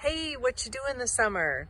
Hey, what you doing this summer?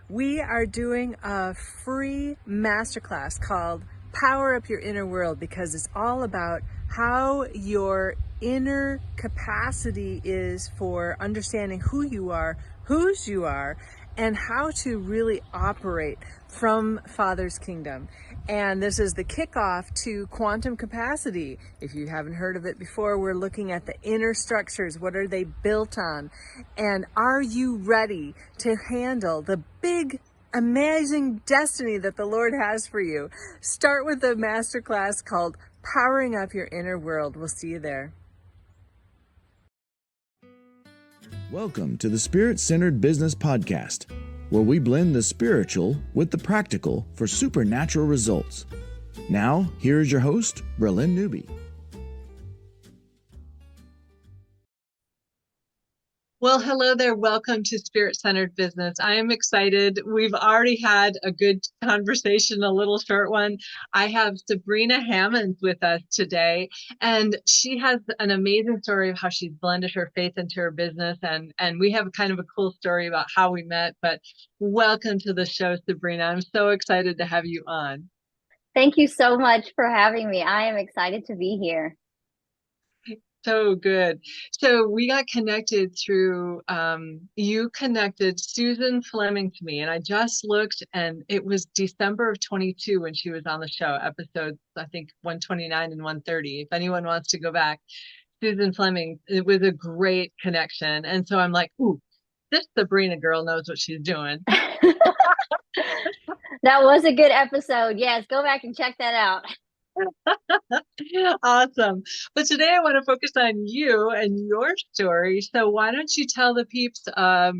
We are doing a free masterclass called Power Up Your Inner World, because it's all about how your inner capacity is for understanding who you are, whose you are, and how to really operate from Father's kingdom. And this is the kickoff to quantum capacity. If you haven't heard of it before, we're looking at the inner structures. What are they built on? And are you ready to handle the big, amazing destiny that the Lord has for you? Start with a masterclass called Powering Up Your Inner World. We'll see you there. Welcome to the Spirit-Centered Business Podcast, where we blend the spiritual with the practical for supernatural results. Now, here is your host, Bralynn Newby. Well, hello there. Welcome to Spirit-Centered Business. I am excited. We've already had a good conversation, a little short one. I have Sabrina Hammonds with us today, and she has an amazing story of how she's blended her faith into her business. And we have kind of a cool story about how we met, but welcome to the show, Sabrina. I'm so excited to have you on. Thank you so much for having me. I am excited to be here. So good. So we got connected through, you connected Susan Fleming to me, and I just looked, and it was December of 22 when she was on the show, episodes, I think 129 and 130. If anyone wants to go back, Susan Fleming, it was a great connection. And so I'm like, ooh, this Sabrina girl knows what she's doing. That was a good episode. Yes, go back and check that out. Awesome. But today I want to focus on you and your story. So why don't you tell the peeps, a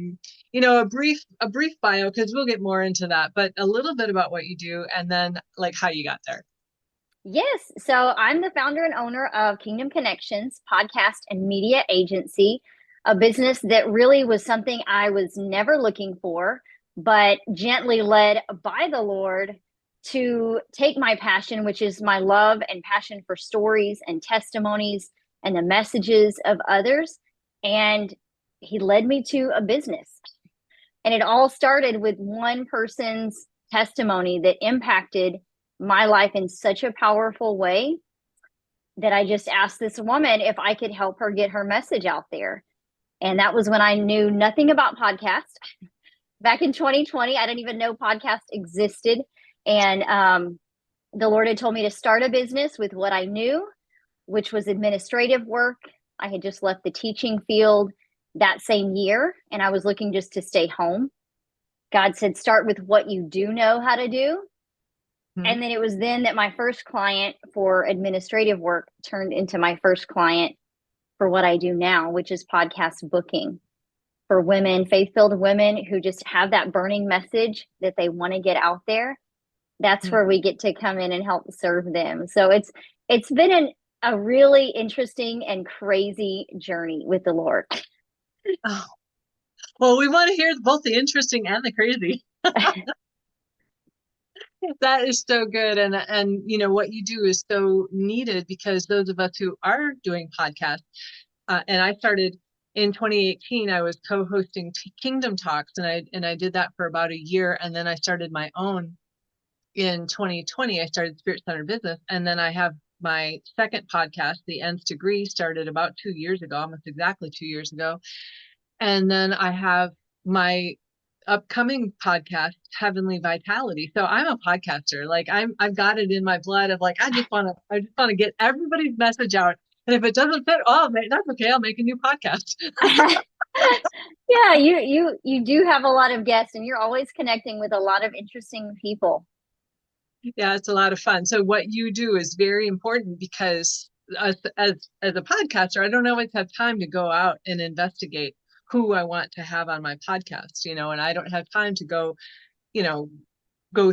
brief bio, because we'll get more into that, but a little bit about what you do and then like how you got there. Yes. So I'm the founder and owner of Kingdom Connections podcast and media agency, a business that really was something I was never looking for, but gently led by the Lord to take my passion, which is my love and passion for stories and testimonies and the messages of others. And he led me to a business. And it all started with one person's testimony that impacted my life in such a powerful way that I just asked this woman if I could help her get her message out there. And that was when I knew nothing about podcasts. Back in 2020, I didn't even know podcast existed. And the Lord had told me to start a business with what I knew, which was administrative work. I had just left the teaching field that same year, and I was looking just to stay home. God said, start with what you do know how to do. Mm-hmm. And then it was then that my first client for administrative work turned into my first client for what I do now, which is podcast booking for women, faith-filled women who just have that burning message that they want to get out there. That's where we get to come in and help serve them. So it's been a really interesting and crazy journey with the Lord. Oh, well, we want to hear both the interesting and the crazy. That is so good. And what you do is so needed, because those of us who are doing podcasts, and I started in 2018, I was co-hosting Kingdom Talks, and I did that for about a year. And then I started my own. In 2020, I started Spirit-Centered Business, and then I have my second podcast, The Nth Degree, started about 2 years ago, almost exactly 2 years ago. And then I have my upcoming podcast, Heavenly Vitality. So I'm a podcaster. Like I've got it in my blood of like, I just want to get everybody's message out. And if it doesn't fit, that's okay. I'll make a new podcast. Yeah, you do have a lot of guests, and you're always connecting with a lot of interesting people. Yeah, it's a lot of fun. So what you do is very important, because as a podcaster, I don't always have time to go out and investigate who I want to have on my podcast, and I don't have time to go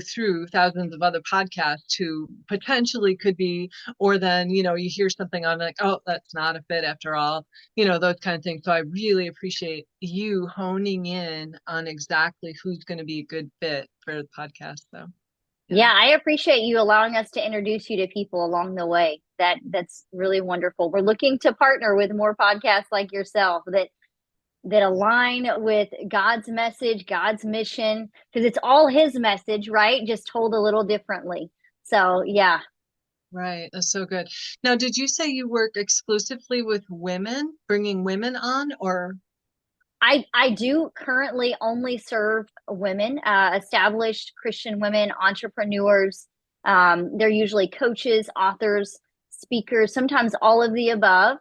through thousands of other podcasts who potentially could be, or then, you hear something on like, oh, that's not a fit after all, those kind of things. So I really appreciate you honing in on exactly who's going to be a good fit for the podcast, though. Yeah, I appreciate you allowing us to introduce you to people along the way. That's really wonderful. We're looking to partner with more podcasts like yourself that that align with God's message, God's mission, because it's all his message, right? Just told a little differently. So yeah. Right. That's so good. Now, did you say you work exclusively with women, bringing women on, or? I do currently only serve women, established Christian women, entrepreneurs. They're usually coaches, authors, speakers, sometimes all of the above.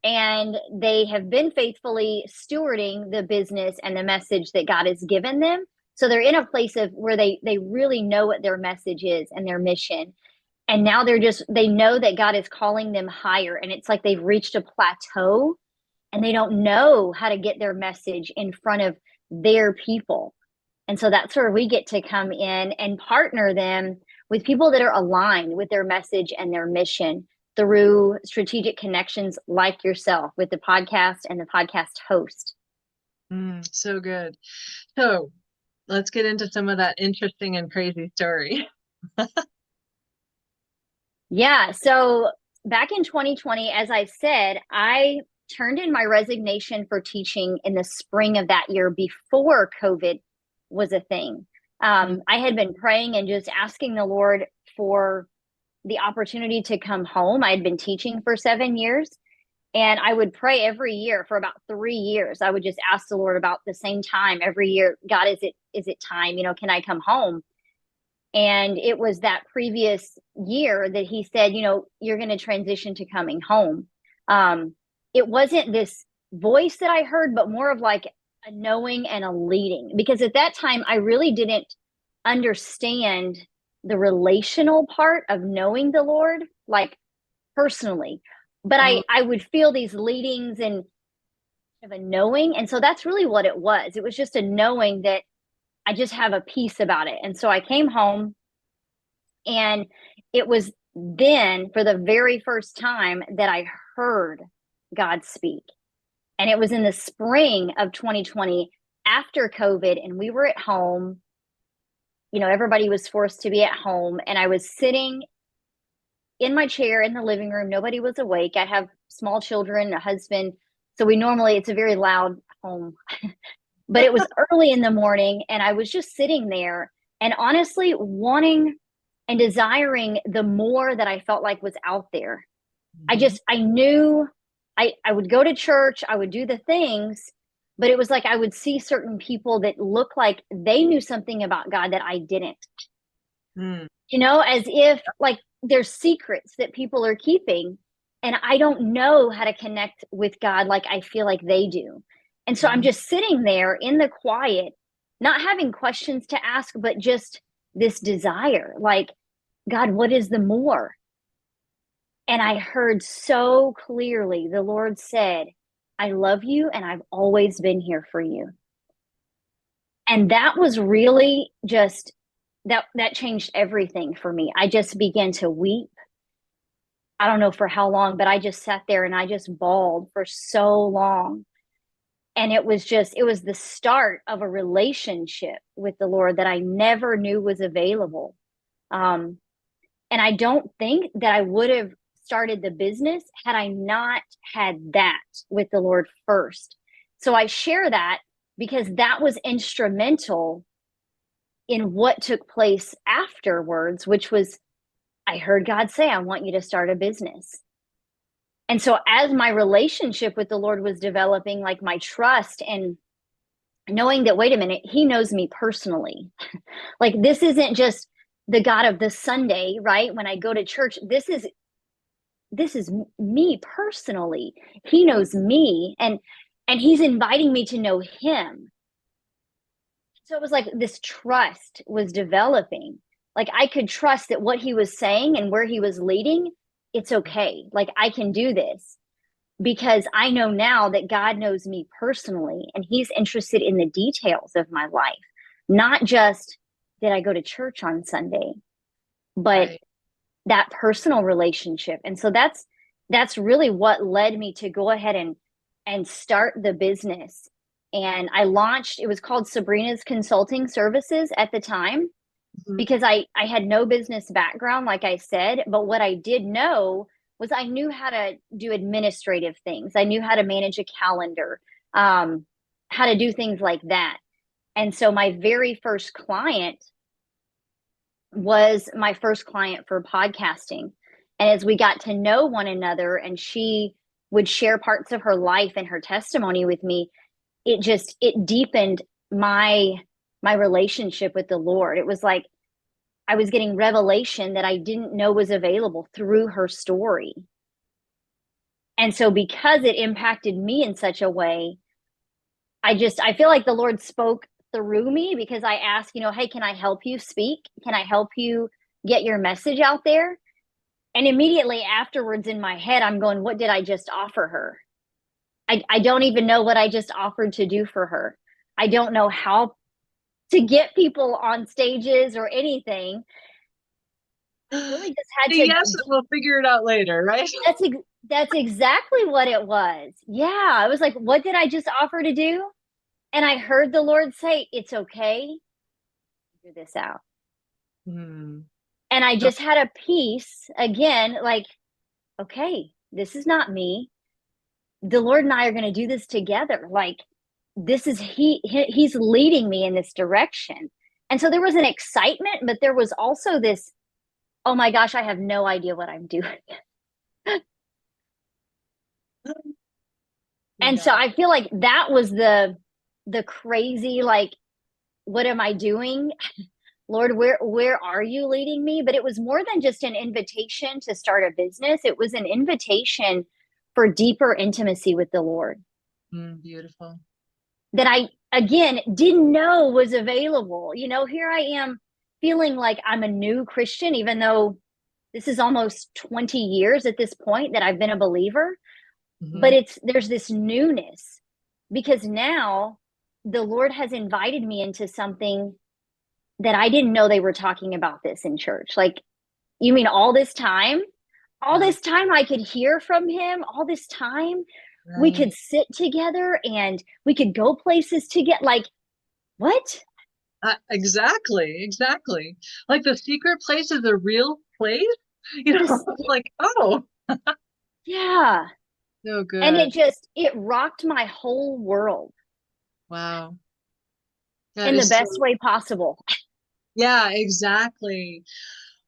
And they have been faithfully stewarding the business and the message that God has given them. So they're in a place of where they really know what their message is and their mission. And now they know that God is calling them higher. And it's like they've reached a plateau and they don't know how to get their message in front of their people. And so that's where we get to come in and partner them with people that are aligned with their message and their mission through strategic connections like yourself with the podcast and the podcast host. So good. So let's get into some of that interesting and crazy story. Yeah. So back in 2020, as I said, I turned in my resignation for teaching in the spring of that year before COVID was a thing. I had been praying and just asking the Lord for the opportunity to come home. I had been teaching for 7 years, and I would pray every year for about 3 years. I would just ask the Lord about the same time every year. God, is it time? Can I come home? And it was that previous year that he said, you're going to transition to coming home. It wasn't this voice that I heard, but more of like a knowing and a leading, because at that time I really didn't understand the relational part of knowing the Lord, like personally, but I would feel these leadings and of a knowing. And so that's really what it was. It was just a knowing that I just have a peace about it. And so I came home, and it was then for the very first time that I heard God speak. And it was in the spring of 2020 after COVID, and we were at home. Everybody was forced to be at home, and I was sitting in my chair in the living room. Nobody was awake. I have small children, a husband. So it's a very loud home. But it was early in the morning, and I was just sitting there and honestly wanting and desiring the more that I felt like was out there. I knew I would go to church, I would do the things, but it was like I would see certain people that looked like they knew something about God that I didn't. As if like there's secrets that people are keeping, and I don't know how to connect with God like I feel like they do. And so I'm just sitting there in the quiet, not having questions to ask, but just this desire, like, God, what is the more? And I heard so clearly the Lord said, I love you, and I've always been here for you. And that was really just, that changed everything for me. I just began to weep. I don't know for how long, but I just sat there and I just bawled for so long. And it was the start of a relationship with the Lord that I never knew was available. And I don't think that I would have started the business had I not had that with the Lord first. So I share that because that was instrumental in what took place afterwards, which was, I heard God say, I want you to start a business. And so as my relationship with the Lord was developing, like my trust and knowing that, wait a minute, he knows me personally. Like, this isn't just the God of the Sunday, right? When I go to church, this is me personally. He knows me, and he's inviting me to know him. So it was like this trust was developing. Like, I could trust that what he was saying and where he was leading, it's okay. Like, I can do this because I know now that God knows me personally, and he's interested in the details of my life, not just did I go to church on Sunday, but that personal relationship. And so that's really what led me to go ahead and start the business. And I launched, it was called Sabrina's Consulting Services at the time, because I had no business background, like I said, but what I did know was I knew how to do administrative things. I knew how to manage a calendar. how to do things like that. And so my very first client was my first client for podcasting. And as we got to know one another and she would share parts of her life and her testimony with me, it deepened my relationship with the Lord. It was like I was getting revelation that I didn't know was available through her story. And so because it impacted me in such a way, I feel like the Lord spoke through me, because I asked, hey, can I help you speak? Can I help you get your message out there? And immediately afterwards in my head, I'm going, what did I just offer her? I don't even know what I just offered to do for her. I don't know how to get people on stages or anything. I really just had to. Yes, we'll figure it out later, right? That's exactly what it was. Yeah. I was like, what did I just offer to do? And I heard the Lord say, it's okay. Figure this out. And I just had a peace again, like, okay, this is not me. The Lord and I are going to do this together. Like, this is he's leading me in this direction. And so there was an excitement, but there was also this, oh my gosh, I have no idea what I'm doing. And so I feel like that was the crazy, like, what am I doing? Lord, where are you leading me? But it was more than just an invitation to start a business. It was an invitation for deeper intimacy with the Lord. Beautiful. That I, again, didn't know was available. Here I am feeling like I'm a new Christian, even though this is almost 20 years at this point that I've been a believer. But there's this newness, because now the Lord has invited me into something that I didn't know they were talking about this in church. Like, you mean all this time I could hear from him, all this time we could sit together and we could go places together. Like, what? Exactly. Like, the secret place is a real place, like, oh. Yeah. So good. And it rocked my whole world. Wow. In the best way possible. Yeah, exactly.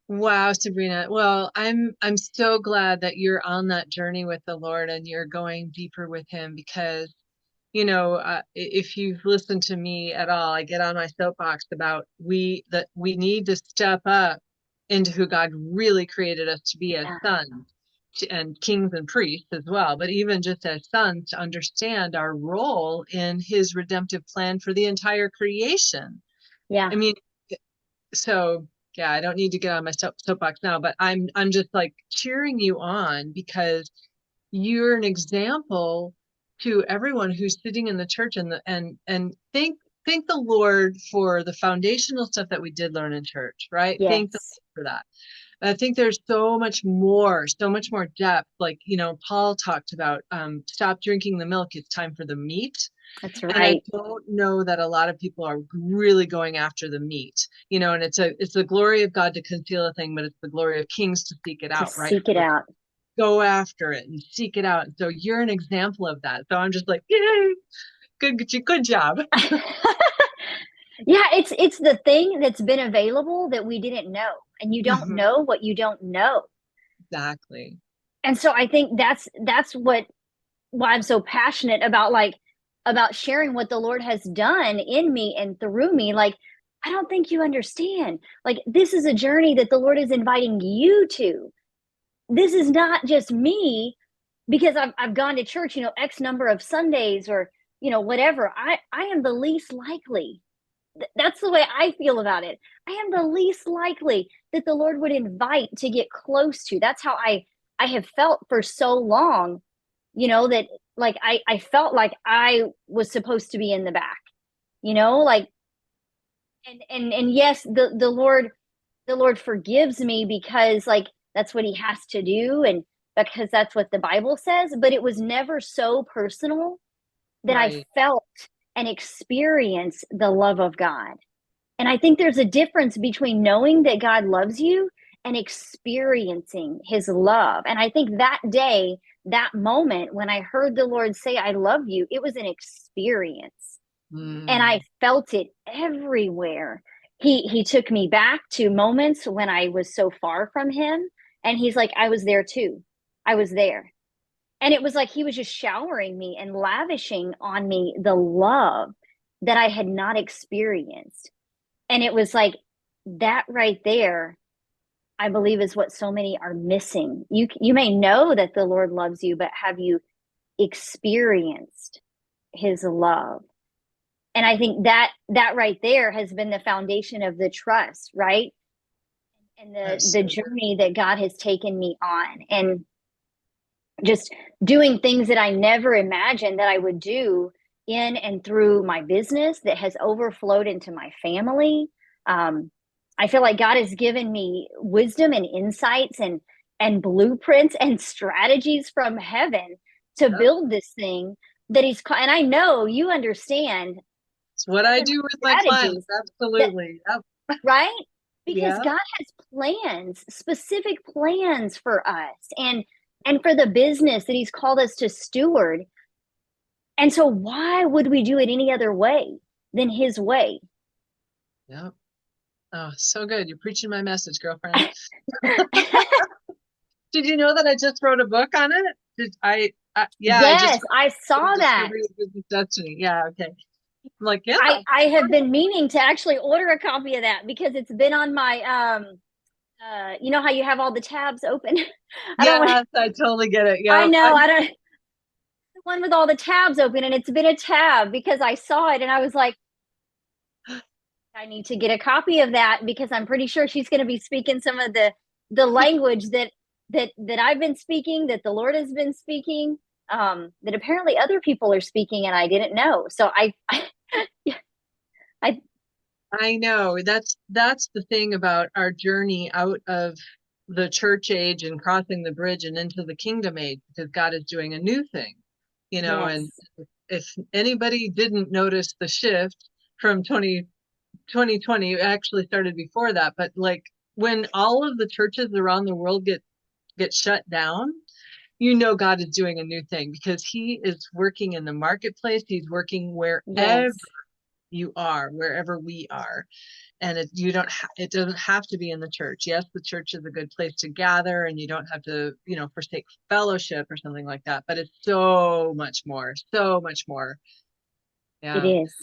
Wow, Sabrina. Well, I'm so glad that you're on that journey with the Lord and you're going deeper with him, because if you've listened to me at all, I get on my soapbox about that we need to step up into who God really created us to be as sons and kings and priests as well, but even just as sons, to understand our role in his redemptive plan for the entire creation. Yeah. I mean, so yeah, I don't need to get on my soapbox now, but I'm just like cheering you on, because you're an example to everyone who's sitting in the church and thank the Lord for the foundational stuff that we did learn in church, right? Yes. Thank the Lord for that. I think there's so much more depth. Like, Paul talked about, stop drinking the milk. It's time for the meat. That's right. And I don't know that a lot of people are really going after the meat, and it's the glory of God to conceal a thing, but it's the glory of kings to seek it out, right? Seek it out. Go after it and seek it out. And so you're an example of that. So I'm just like, yay, good job. Yeah, it's the thing that's been available that we didn't know, and you don't know what you don't know. Exactly. And so I think that's why I'm so passionate about sharing what the Lord has done in me and through me. Like, I don't think you understand. Like, this is a journey that the Lord is inviting you to. This is not just me, because I've gone to church, X number of Sundays or, whatever. I am the least likely. That's the way I feel about it. I am the least likely that the Lord would invite to get close to. That's how I have felt for so long, that like I felt like I was supposed to be in the back, like, and yes, the Lord forgives me, because like that's what he has to do, and because that's what the Bible says, but it was never so personal that I felt and experienced the love of God. And I think there's a difference between knowing that God loves you and experiencing his love. And I think that day that moment when I heard the Lord say, I love you, it was an experience. And I felt it everywhere. He took me back to moments when I was so far from him. And he's like, I was there too. I was there. And it was like he was just showering me and lavishing on me the love that I had not experienced. And it was like that right there, I believe, is what so many are missing. You may know that the Lord loves you, but have you experienced his love? And I think that right there has been the foundation of the trust, right? And the journey that God has taken me on, and just doing things that I never imagined that I would do in and through my business that has overflowed into my family. I feel like God has given me wisdom and insights and blueprints and strategies from heaven to build this thing that and I know you understand. It's what I do with my clients. Absolutely. Right? Because God has plans, specific plans for us and for the business that he's called us to steward. And so why would we do it any other way than his way? Yep. Oh, so good. You're preaching my message, girlfriend. Did you know that I just wrote a book on it? Yes, I saw that. Business Destiny. Yeah. Okay. I'm like, yeah. I have been meaning to actually order a copy of that because it's been on my, you know how you have all the tabs open? I totally get it. Yeah. I know. The one with all the tabs open, and it's been a tab because I saw it and I was like, I need to get a copy of that because I'm pretty sure she's going to be speaking some of the language that I've been speaking, that the Lord has been speaking, that apparently other people are speaking and I didn't know. So I know that's the thing about our journey out of the church age and crossing the bridge and into the kingdom age, because God is doing a new thing, you know. Yes. And if anybody didn't notice the shift from 2020, it actually started before that, but like when all of the churches around the world get shut down, you know, God is doing a new thing because he is working in the marketplace. He's working wherever you are, wherever we are. And it doesn't have to be in the church. Yes, the church is a good place to gather and you don't have to, forsake fellowship or something like that, but it's so much more. Yeah. It is.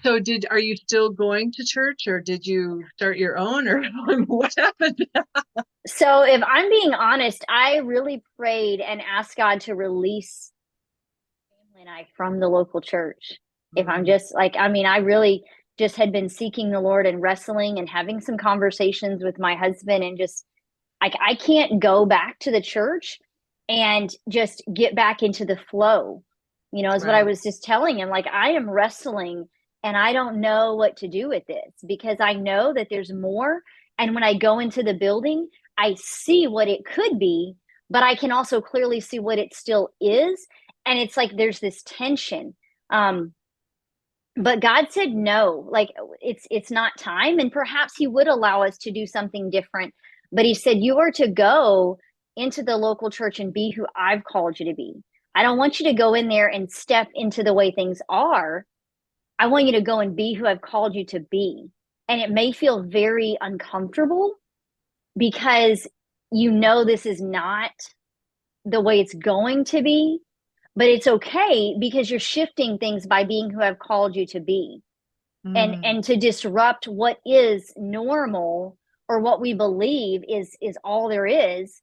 So are you still going to church, or did you start your own, or what happened? So if I'm being honest, I really prayed and asked God to release family and I from the local church. If I'm just I really just had been seeking the Lord and wrestling and having some conversations with my husband, and just I can't go back to the church and just get back into the flow, is what I was just telling him. Like, I am wrestling and I don't know what to do with this because I know that there's more. And when I go into the building, I see what it could be, but I can also clearly see what it still is. And it's like there's this tension. But God said no, like it's not time. And perhaps he would allow us to do something different. But he said, you are to go into the local church and be who I've called you to be. I don't want you to go in there and step into the way things are. I want you to go and be who I've called you to be. And it may feel very uncomfortable because this is not the way it's going to be, but it's okay because you're shifting things by being who I've called you to be. And to disrupt what is normal or what we believe is all there is,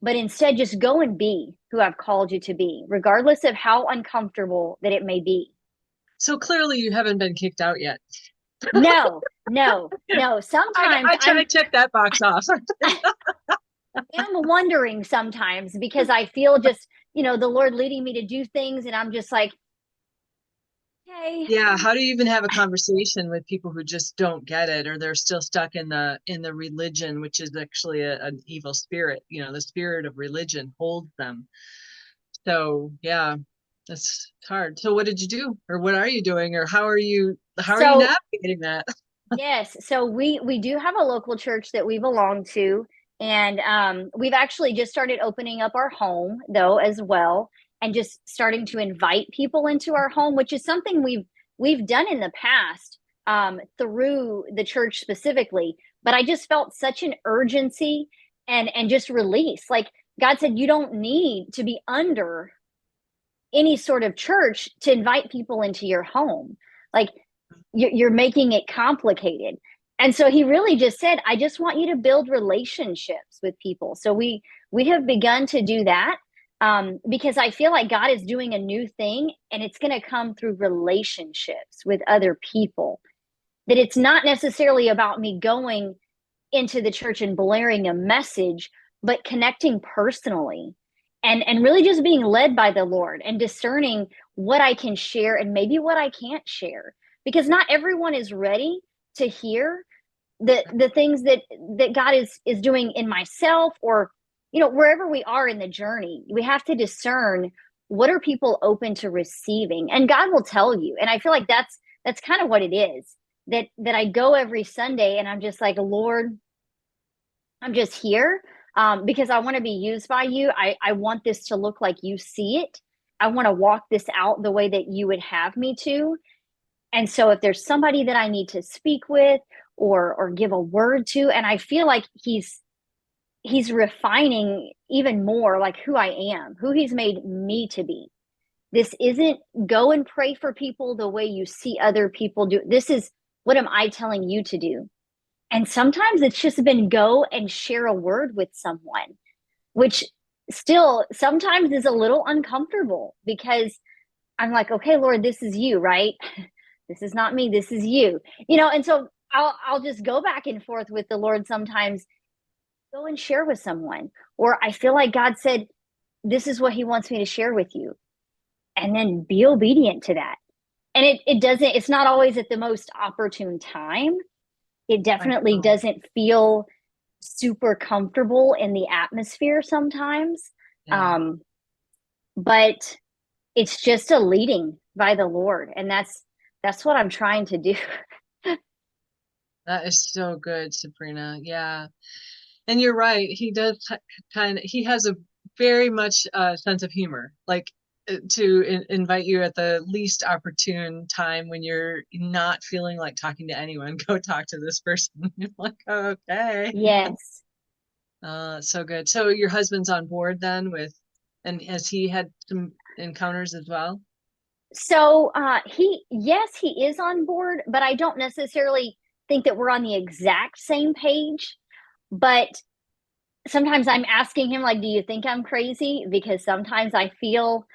but instead just go and be who I've called you to be, regardless of how uncomfortable that it may be. So clearly you haven't been kicked out yet. No. Sometimes I try to check that box off. I'm wondering sometimes because I feel just, the Lord leading me to do things. And I'm just like, okay. Yeah. How do you even have a conversation with people who just don't get it, or they're still stuck in the religion, which is actually an evil spirit, the spirit of religion holds them. So yeah. That's hard. So what did you do, or what are you doing, or how are you navigating that? Yes. So we do have a local church that we belong to, And we've actually just started opening up our home though as well, and just starting to invite people into our home, which is something we've done in the past through the church specifically. But I just felt such an urgency and just release. Like God said, you don't need to be under any sort of church to invite people into your home. Like you're making it complicated. And so he really just said, I just want you to build relationships with people. So we have begun to do that because I feel like God is doing a new thing, and it's going to come through relationships with other people. That it's not necessarily about me going into the church and blaring a message, but connecting personally and really just being led by the Lord and discerning what I can share and maybe what I can't share, because not everyone is ready to hear the things that God is doing in myself, or wherever we are in the journey. We have to discern what are people open to receiving, and God will tell you. And I feel like that's kind of what it is, that I go every Sunday and I'm just like, Lord, I'm just here because I want to be used by you. I want this to look like you see it. I want to walk this out the way that you would have me to. And so if there's somebody that I need to speak with or give a word to, and I feel like he's refining even more like who I am, who he's made me to be. This isn't go and pray for people the way you see other people do. This is, what am I telling you to do? And sometimes it's just been go and share a word with someone, which still sometimes is a little uncomfortable, because I'm like, okay, Lord, this is you, right? This is not me. This is you, and so I'll just go back and forth with the Lord sometimes, go and share with someone, or I feel like God said, this is what he wants me to share with you. And then be obedient to that. And it's not always at the most opportune time. It definitely doesn't feel super comfortable in the atmosphere sometimes. Yeah. But it's just a leading by the Lord. And that's what I'm trying to do. That is so good, Sabrina. Yeah. And you're right. He does he has a very much sense of humor, like to invite you at the least opportune time when you're not feeling like talking to anyone. Go talk to this person. You're like, okay. Yes. So good. So your husband's on board then and has he had some encounters as well? So he is on board, but I don't necessarily think that we're on the exact same page. But sometimes I'm asking him, like, do you think I'm crazy? Because sometimes I feel,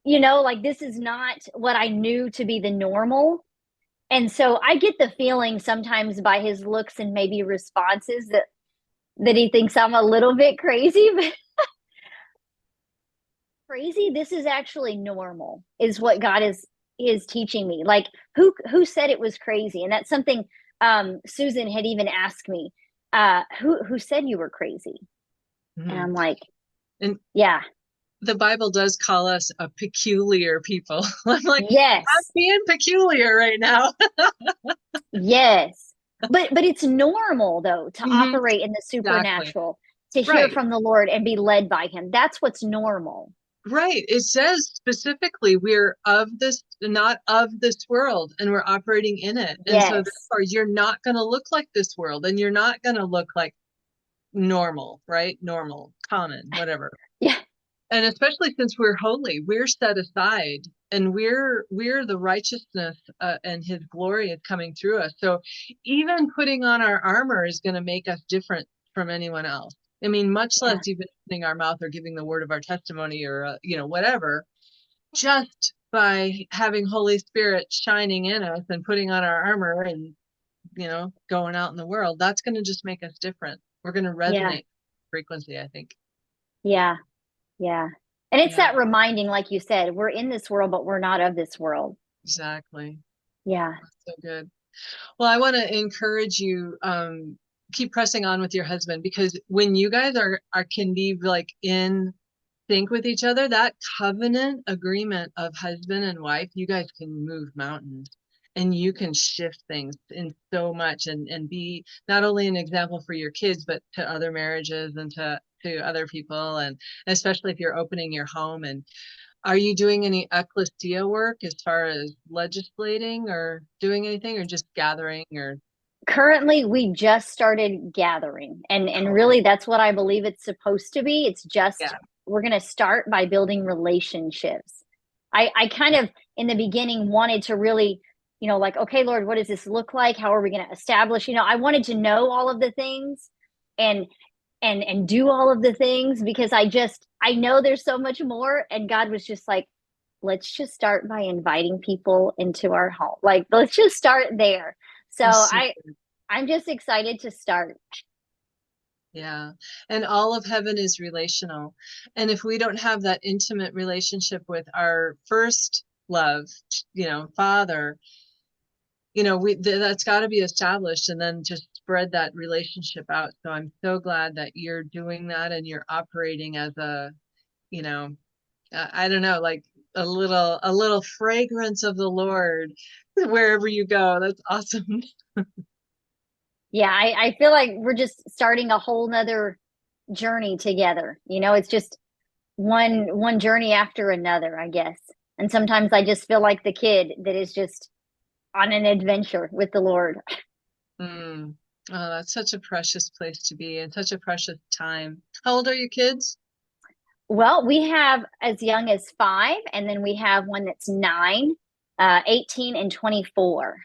like this is not what I knew to be the normal. And so I get the feeling sometimes by his looks and maybe responses that he thinks I'm a little bit crazy. But crazy, this is actually normal, is what God is teaching me. Like, who said it was crazy? And that's something Susan had even asked me, who said you were crazy? Mm-hmm. And I'm like, yeah. The Bible does call us a peculiar people. I'm like, yes, I'm being peculiar right now. Yes. But it's normal though to operate in the supernatural, to hear from the Lord and be led by him. That's what's normal. Right. It says specifically we're not of this world, and we're operating in it. And so therefore you're not going to look like this world, and you're not going to look like normal, right? Normal, common, whatever. Yeah. And especially since we're holy, we're set aside, and we're the righteousness and his glory is coming through us. So even putting on our armor is going to make us different from anyone else. I mean, much less even opening our mouth or giving the word of our testimony or, whatever, just by having Holy Spirit shining in us and putting on our armor and, going out in the world, that's going to just make us different. We're going to resonate frequency, I think. Yeah. Yeah. And it's that reminding, like you said, we're in this world, but we're not of this world. Exactly. Yeah. That's so good. Well, I want to encourage you, keep pressing on with your husband, because when you guys are can be like in sync with each other, that covenant agreement of husband and wife, you guys can move mountains. and you can shift things in so much and be not only an example for your kids, but to other marriages and to other people. And especially if you're opening your home. And are you doing any ecclesia work as far as legislating or doing anything, or just gathering or? Currently, we just started gathering, and Oh, really that's what I believe it's supposed to be. It's yeah. just we're going to start by building relationships. I kind of in the beginning wanted to really, like, okay, Lord, what does this look like? How are we going to establish? I wanted to know all of the things and and do all of the things because I know there's so much more. And God was just like, let's just start by inviting people into our home. Like, let's just start there. So That's so I'm just excited to start. Yeah. And all of heaven is relational. And if we don't have that intimate relationship with our first love, Father, that's got to be established, and then just spread that relationship out. So I'm so glad that you're doing that and you're operating as a, you know, I don't know, like a little fragrance of the Lord wherever you go. That's awesome. Yeah, I feel like we're just starting a whole nother journey together. It's just one journey after another, I guess. And sometimes I just feel like the kid that is just on an adventure with the Lord. Mm. Oh, that's such a precious place to be and such a precious time. How old are your kids? Well, we have as young as 5, and then we have one that's 9, 18, and 24.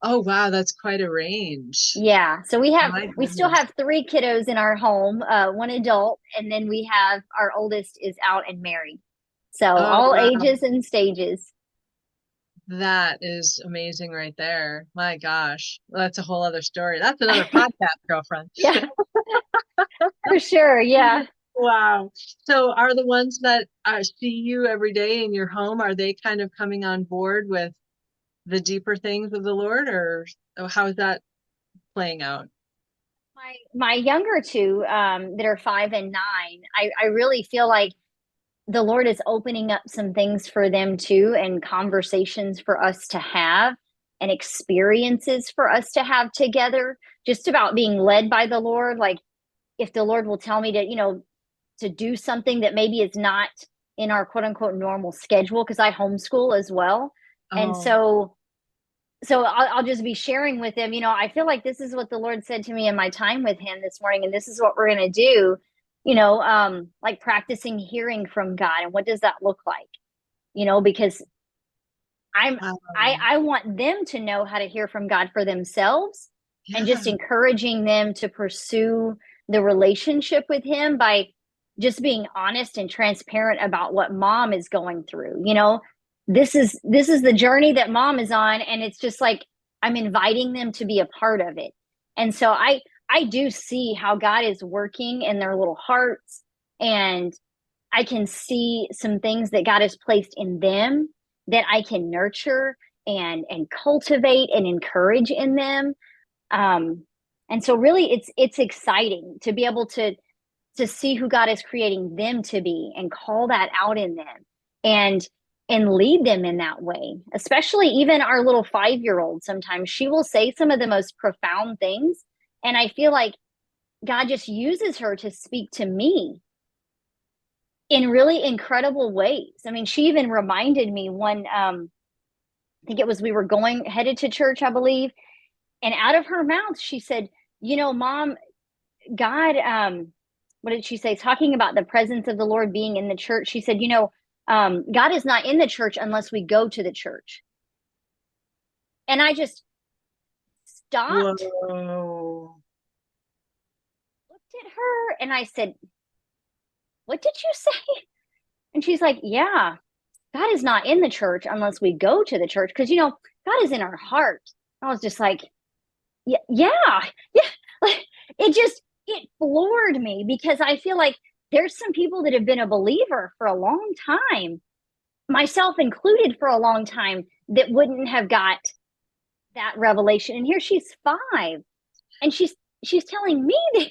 Oh, wow, that's quite a range. Yeah. So My we still goodness. have 3 kiddos in our home, one adult, and then we have our oldest is out and married. So Oh, all wow. ages and stages. That is amazing right there. My gosh. Well, that's a whole other story. That's another podcast, girlfriend. Yeah, for sure. Yeah. Wow. So are the ones that see you every day in your home, are they kind of coming on board with the deeper things of the Lord, or how is that playing out? My younger 2, that are 5 and 9, I really feel like the Lord is opening up some things for them too, and conversations for us to have, and experiences for us to have together, just about being led by the Lord. Like, if the Lord will tell me to, to do something that maybe is not in our quote unquote normal schedule, because I homeschool as well. And Oh, so I'll just be sharing with them, I feel like this is what the Lord said to me in my time with him this morning, and this is what we're going to do, like practicing hearing from God. And what does that look like? Because wow. I want them to know how to hear from God for themselves, and Yeah. just encouraging them to pursue the relationship with him by just being honest and transparent about what mom is going through. This is the journey that mom is on, and it's just like I'm inviting them to be a part of it. And so I do see how God is working in their little hearts, and I can see some things that God has placed in them that I can nurture and cultivate and encourage in them. Um, and so really it's exciting to be able to see who God is creating them to be, and call that out in them, and and lead them in that way. Especially even our little 5-year-old, sometimes she will say some of the most profound things, and I feel like God just uses her to speak to me in really incredible ways. I mean, she even reminded me one, I think it was, we were headed to church, I believe, and out of her mouth she said, Mom, God, what did she say, talking about the presence of the Lord being in the church? She said, God is not in the church unless we go to the church. And I just stopped, Whoa. looked at her, and I said, what did you say? And she's like, yeah, God is not in the church unless we go to the church, because God is in our heart. I was just like, yeah, yeah, yeah. Like, it floored me, because I feel like there's some people that have been a believer for a long time, myself included, for a long time, that wouldn't have got that revelation. And here she's 5, and she's telling me this.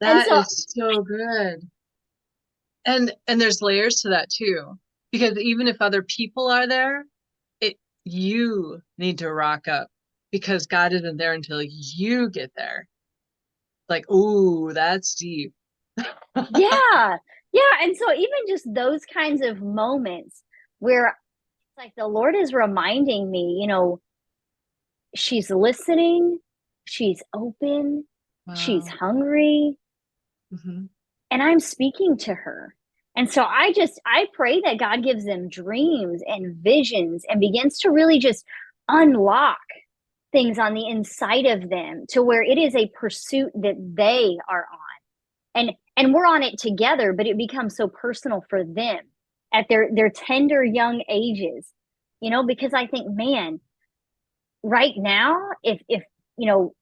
And That so is so good. And there's layers to that too, because even if other people are there, you need to rock up because God isn't there until you get there. Like, ooh, that's deep. Yeah. Yeah. And so even just those kinds of moments where it's like the Lord is reminding me, she's listening, she's open, she's Wow. hungry, Hmm. and I'm speaking to her. And so I pray that God gives them dreams and visions and begins to really just unlock things on the inside of them to where it is a pursuit that they are on. And we're on it together, but it becomes so personal for them at their tender young ages, because I think, man, right now, if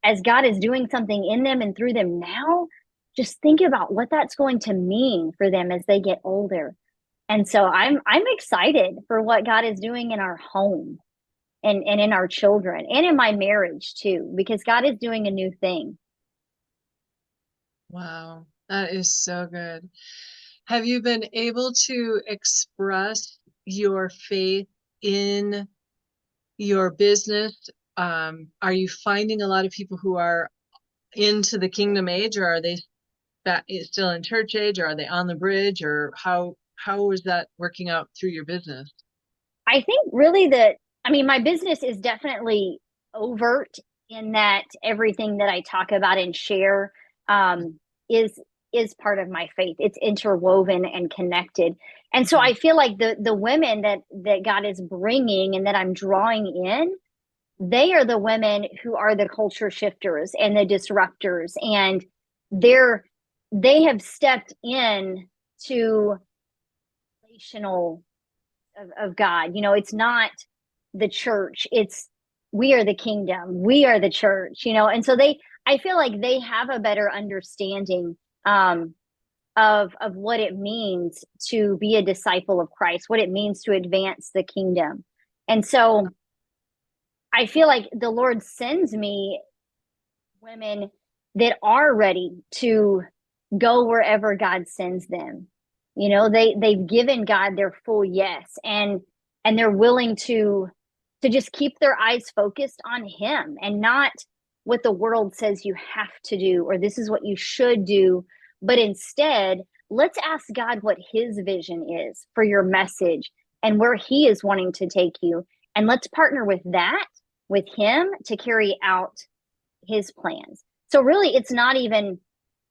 as God is doing something in them and through them now, just think about what that's going to mean for them as they get older. And so I'm excited for what God is doing in our home and in our children and in my marriage too, because God is doing a new thing. Wow. That is so good. Have you been able to express your faith in your business? Are you finding a lot of people who are into the kingdom age, or are they still in church age, or are they on the bridge, or how is that working out through your business? I think really my business is definitely overt in that everything that I talk about and share is part of my faith. It's interwoven and connected. And so I feel like the women that God is bringing and that I'm drawing in, they are the women who are the culture shifters and the disruptors, and they have stepped in to relational of God. It's not the church, it's we are the kingdom, we are the church, and so I feel like they have a better understanding of what it means to be a disciple of Christ, what it means to advance the kingdom. And so I feel like the Lord sends me women that are ready to go wherever God sends them. They've given God their full yes, and they're willing to just keep their eyes focused on him and not what the world says you have to do or this is what you should do, but instead, let's ask God what his vision is for your message and where he is wanting to take you, and let's partner with him to carry out his plans. So really it's not even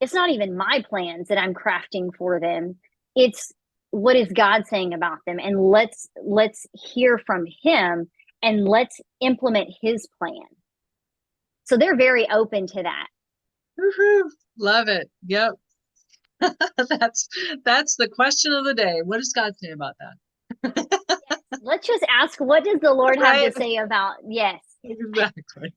my plans that I'm crafting for them. It's what is God saying about them, and let's hear from him and let's implement his plan. So they're very open to that. Woo-hoo. Love it. Yep. That's the question of the day. What does God say about that? Yes. Let's just ask, what does the Lord have to say about yes. Exactly.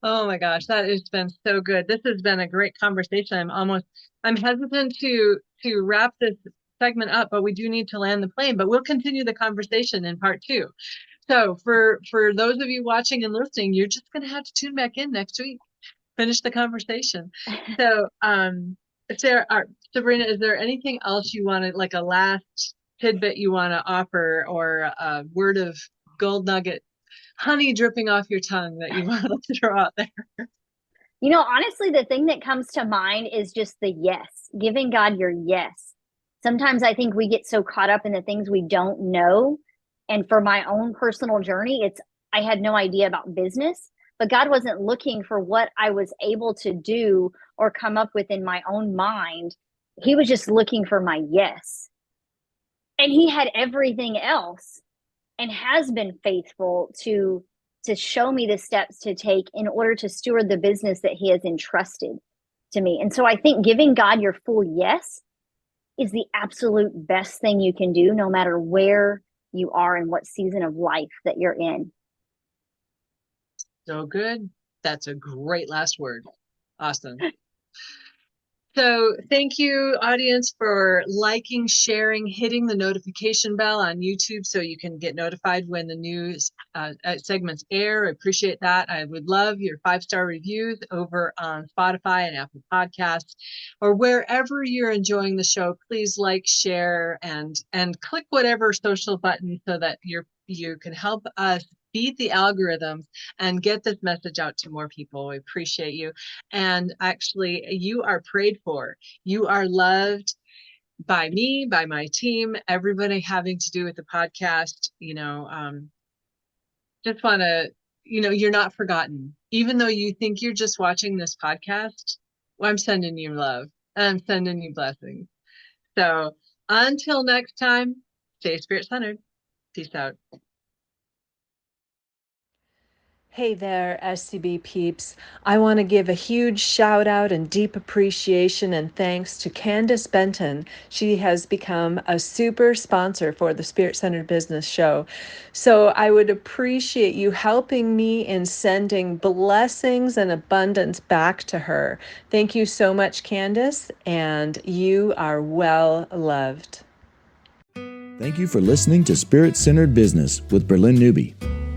Oh my gosh, that has been so good. This has been a great conversation. I'm hesitant to wrap this segment up, but we do need to land the plane, but we'll continue the conversation in part 2. So for those of you watching and listening, you're just going to have to tune back in next week, finish the conversation. So, Sabrina, is there anything else you want to, like a last tidbit you want to offer, or a word of gold nugget, honey dripping off your tongue that you want to throw out there? Honestly, the thing that comes to mind is just the yes, giving God your yes. Sometimes I think we get so caught up in the things we don't know. And for my own personal journey, I had no idea about business, but God wasn't looking for what I was able to do or come up with in my own mind. He was just looking for my yes. And he had everything else and has been faithful to show me the steps to take in order to steward the business that he has entrusted to me. And so I think giving God your full yes is the absolute best thing you can do, no matter where you are and what season of life that you're in. So good. That's a great last word. Awesome. So thank you, audience, for liking, sharing, hitting the notification bell on YouTube so you can get notified when the new segments air. I appreciate that. I would love your 5-star reviews over on Spotify and Apple Podcasts, or wherever you're enjoying the show. Please like, share, and click whatever social button so that you can help us beat the algorithms and get this message out to more people. We appreciate you. And actually, you are prayed for. You are loved by me, by my team, everybody having to do with the podcast. Just want to, you're not forgotten. Even though you think you're just watching this podcast, well, I'm sending you love. I'm sending you blessings. So until next time, stay spirit-centered. Peace out. Hey there, SCB peeps. I want to give a huge shout out and deep appreciation and thanks to Candace Benton. She has become a super sponsor for the Spirit Centered Business Show. So I would appreciate you helping me in sending blessings and abundance back to her. Thank you so much, Candace, and you are well loved. Thank you for listening to Spirit Centered Business with Bralynn Newby.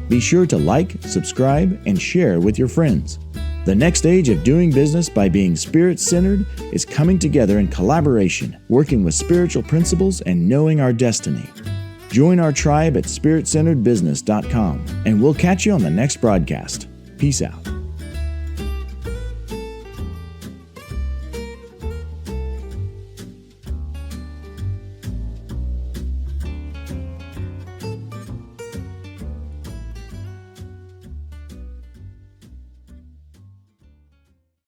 Be sure to like, subscribe, and share with your friends. The next stage of doing business by being spirit-centered is coming together in collaboration, working with spiritual principles and knowing our destiny. Join our tribe at spiritcenteredbusiness.com, and we'll catch you on the next broadcast. Peace out.